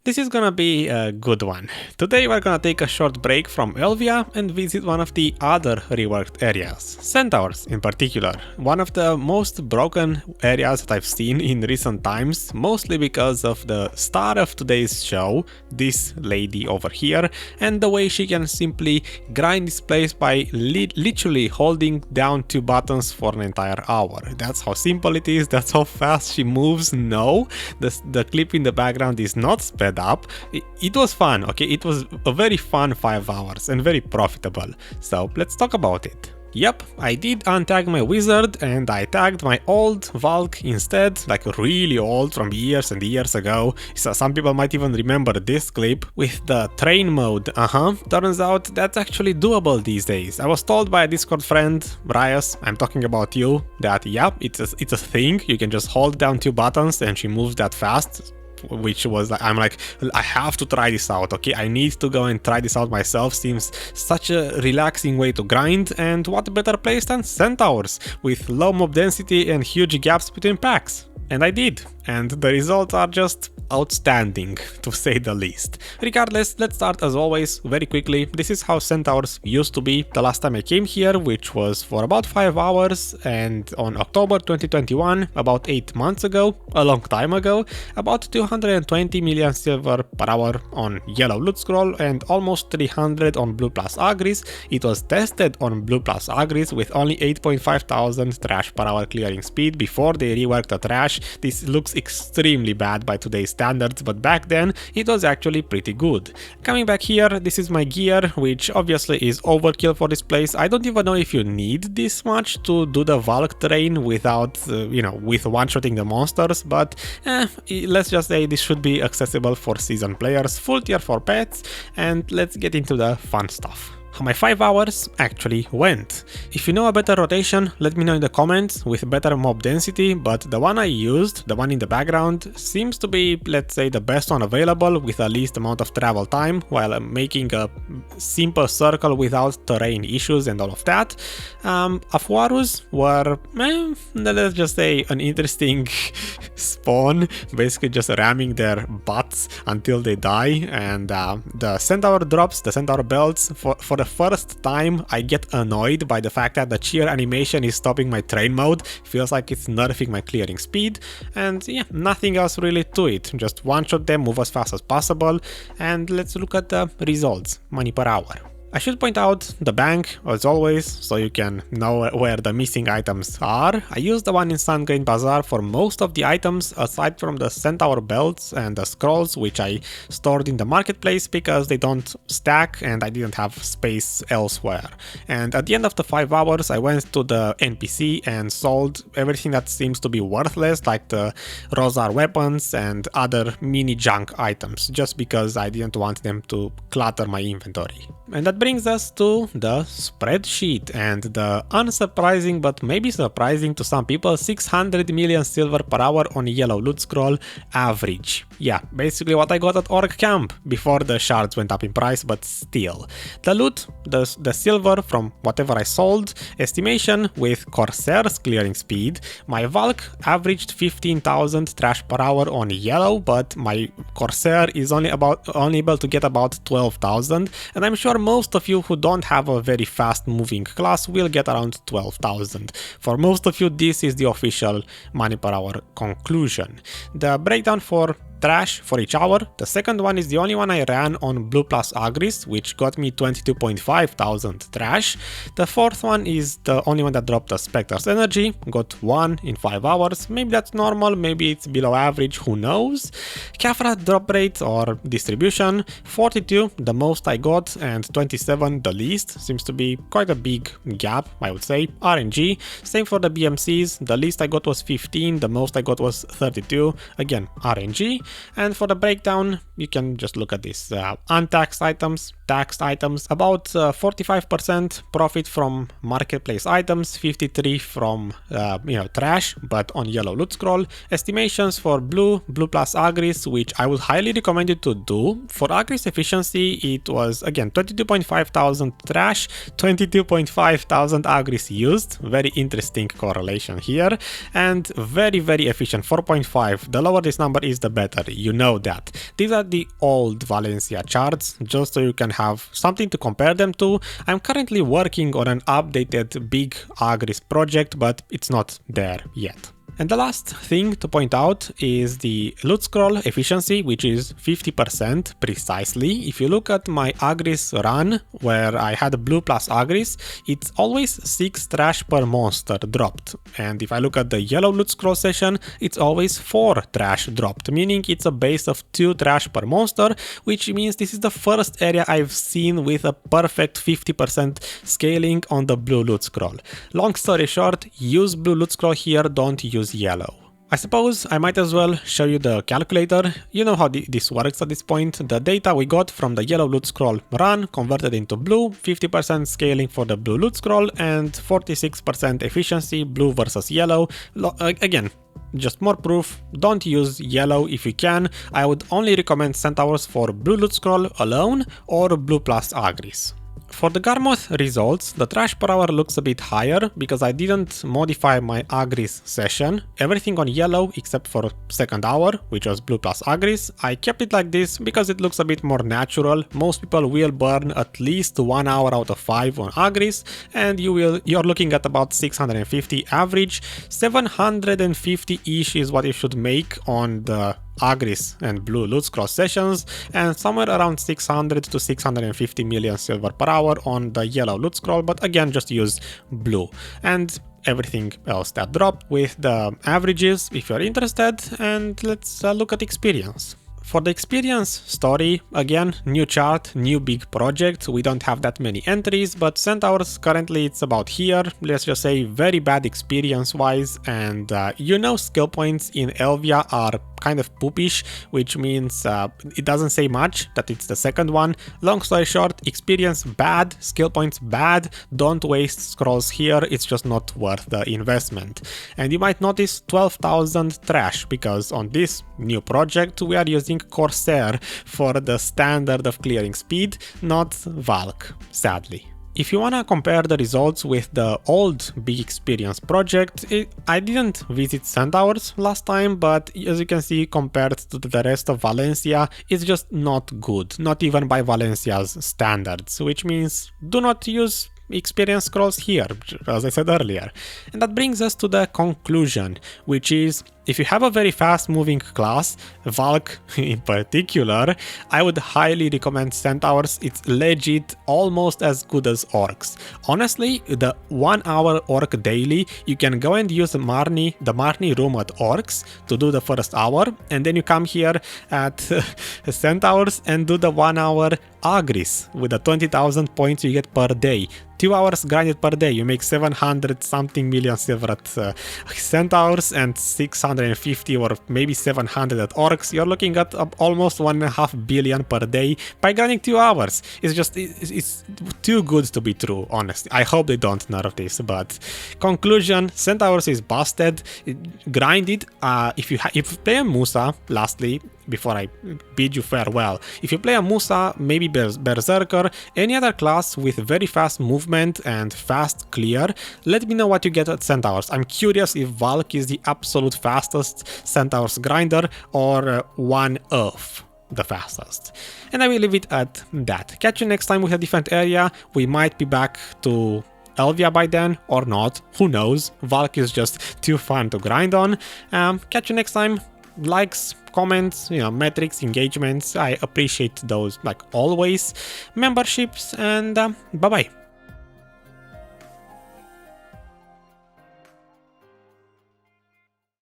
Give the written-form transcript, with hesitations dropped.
This is gonna be a good one. Today we're gonna take a short break from Elvia and visit one of the other reworked areas, Centaurs in particular. One of the most broken areas that I've seen in recent times, mostly because of the star of today's show, this lady over here, and the way she can simply grind this place by literally holding down two buttons for an entire hour. That's how simple it is, that's how fast she moves. No, the clip in the background is not sped up. It was fun, okay? It was a very fun 5 hours and very profitable. So let's talk about it. Yep, I did untag my wizard and I tagged my old Valk instead, like really old from years and years ago. So some people might even remember this clip with the train mode. Turns out that's actually doable these days. I was told by a Discord friend, Rias, I'm talking about you, that yep, it's a thing. You can just hold down two buttons and she moves that fast. Which was like, I'm like, I have to try this out, okay? I need to go and try this out myself. Seems such a relaxing way to grind, and what better place than Centaurs with low mob density and huge gaps between packs. And I did, and the results are just outstanding, to say the least. Regardless, let's start as always very quickly. This is how Centaurs used to be the last time I came here, which was for about 5 hours, and on October 2021, about 8 months ago, a long time ago, about 220 million silver per hour on yellow loot scroll and almost 300 on blue plus Agris. It was tested on blue plus Agris with only 8.5 thousand trash per hour clearing speed before they reworked the trash. This looks extremely bad by today's standards, but back then it was actually pretty good. Coming back here, this is my gear, which obviously is overkill for this place. I don't even know if you need this much to do the Valk terrain without, with one-shotting the monsters, but let's just say this should be accessible for seasoned players, full tier for pets, and let's get into the fun stuff. How my 5 hours actually went. If you know a better rotation, let me know in the comments with better mob density, but the one I used, the one in the background, seems to be, let's say, the best one available with the least amount of travel time while making a simple circle without terrain issues and all of that. Afuarus were, let's just say, an interesting spawn, basically just ramming their butts until they die, and the Centaur drops, the Centaur belts, for the first time I get annoyed by the fact that the CHAR animation is stopping my train mode. Feels like it's nerfing my clearing speed, and yeah, nothing else really to it. Just one shot them, move as fast as possible, and let's look at the results. Money per hour. I should point out the bank, as always, so you can know where the missing items are. I used the one in Sungrain Bazaar for most of the items, aside from the Centaur belts and the scrolls, which I stored in the marketplace because they don't stack and I didn't have space elsewhere. And at the end of the 5 hours, I went to the NPC and sold everything that seems to be worthless, like the Rosar weapons and other mini junk items, just because I didn't want them to clutter my inventory. And that brings us to the spreadsheet and the unsurprising but maybe surprising to some people 600 million silver per hour on yellow loot scroll average. Yeah, basically what I got at Orc Camp before the shards went up in price, but still. The loot, the silver from whatever I sold, estimation with Corsair's clearing speed, my Valk averaged 15,000 trash per hour on yellow, but my Corsair is only able to get about 12,000, and I'm sure most of you who don't have a very fast moving class will get around 12,000. For most of you, this is the official money per hour conclusion. The breakdown for trash for each hour. The second one is the only one I ran on blue plus Agris, which got me 22.5 thousand trash. The fourth one is the only one that dropped the Spectre's energy, got 1 in 5 hours. Maybe that's normal, maybe it's below average, who knows. Kafra drop rate or distribution, 42 the most I got and 27 the least. Seems to be quite a big gap, I would say. RNG, same for the BMCs, the least I got was 15, the most I got was 32, again RNG. And for the breakdown, you can just look at this. Untaxed items, taxed items, about 45% profit from marketplace items, 53 from trash, but on yellow loot scroll. Estimations for blue plus Agris, which I would highly recommend you to do. For Agris Efficiency, it was again 22.5 thousand trash, 22.5 thousand Agris used. Very interesting correlation here, and very efficient, 4.5. The lower this number is, the better. history, you know that. These are the old Valencia charts, just so you can have something to compare them to. I'm currently working on an updated big Agris project, but it's not there yet. And the last thing to point out is the loot scroll efficiency, which is 50% precisely. If you look at my Agris run, where I had blue plus Agris, it's always 6 trash per monster dropped. And if I look at the yellow loot scroll session, it's always 4 trash dropped, meaning it's a base of 2 trash per monster, which means this is the first area I've seen with a perfect 50% scaling on the blue loot scroll. Long story short, use blue loot scroll here, don't use yellow. I suppose I might as well show you the calculator. You know how this works at this point. The data we got from the yellow loot scroll run converted into blue, 50% scaling for the blue loot scroll and 46% efficiency, blue versus yellow. Again, just more proof, don't use yellow if you can. I would only recommend Centaurs for blue loot scroll alone or blue plus Agris. For the Garmoth results, the trash per hour looks a bit higher because I didn't modify my Agris session. Everything on yellow except for second hour, which was blue plus Agris. I kept it like this because it looks a bit more natural. Most people will burn at least 1 hour out of 5 on Agris, and you're looking at about 650 average. 750-ish is what you should make on the Agris and blue loot scroll sessions, and somewhere around 600 to 650 million silver per hour on the yellow loot scroll, but again just use blue. And everything else that dropped with the averages if you're interested, and let's look at experience. For the experience story, again, new chart, new big project, we don't have that many entries, but Centaurs currently it's about here, let's just say very bad experience wise, and you know skill points in Elvia are kind of poopish, which means it doesn't say much that it's the second one. Long story short, experience bad, skill points bad, don't waste scrolls here, it's just not worth the investment. And you might notice 12,000 trash, because on this new project we are using Corsair for the standard of clearing speed, not Valk, sadly. If you wanna compare the results with the old big experience project, I didn't visit Centaurs last time, but as you can see, compared to the rest of Valencia, it's just not good, not even by Valencia's standards, which means do not use experience scrolls here, as I said earlier. And that brings us to the conclusion, which is, if you have a very fast moving class, Valk in particular, I would highly recommend Centaurs. It's legit almost as good as Orcs. Honestly, the 1 hour Orc daily, you can go and use the Marnie room at Orcs to do the first hour, and then you come here at Centaurs and do the 1 hour Agris with the 20,000 points you get per day. 2 hours grinded per day, you make 700 something million silver at Centaurs and 650 or maybe 700 at Orcs. You're looking at almost 1.5 billion per day by grinding 2 hours. It's too good to be true, honestly. I hope they don't nerf this, but conclusion, Centaurs is busted. Grind it. If you play a Musa, lastly, before I bid you farewell, if you play a Musa, maybe Berserker, any other class with very fast movement and fast clear, let me know what you get at Centaurs. I'm curious if Valk is the absolute fastest Centaurs grinder or one of the fastest. And I will leave it at that. Catch you next time with a different area. We might be back to Elvia by then, or not, who knows. Valk is just too fun to grind on. Catch you next time. Likes, comments, metrics, engagements, I appreciate those like always. Memberships, and bye bye.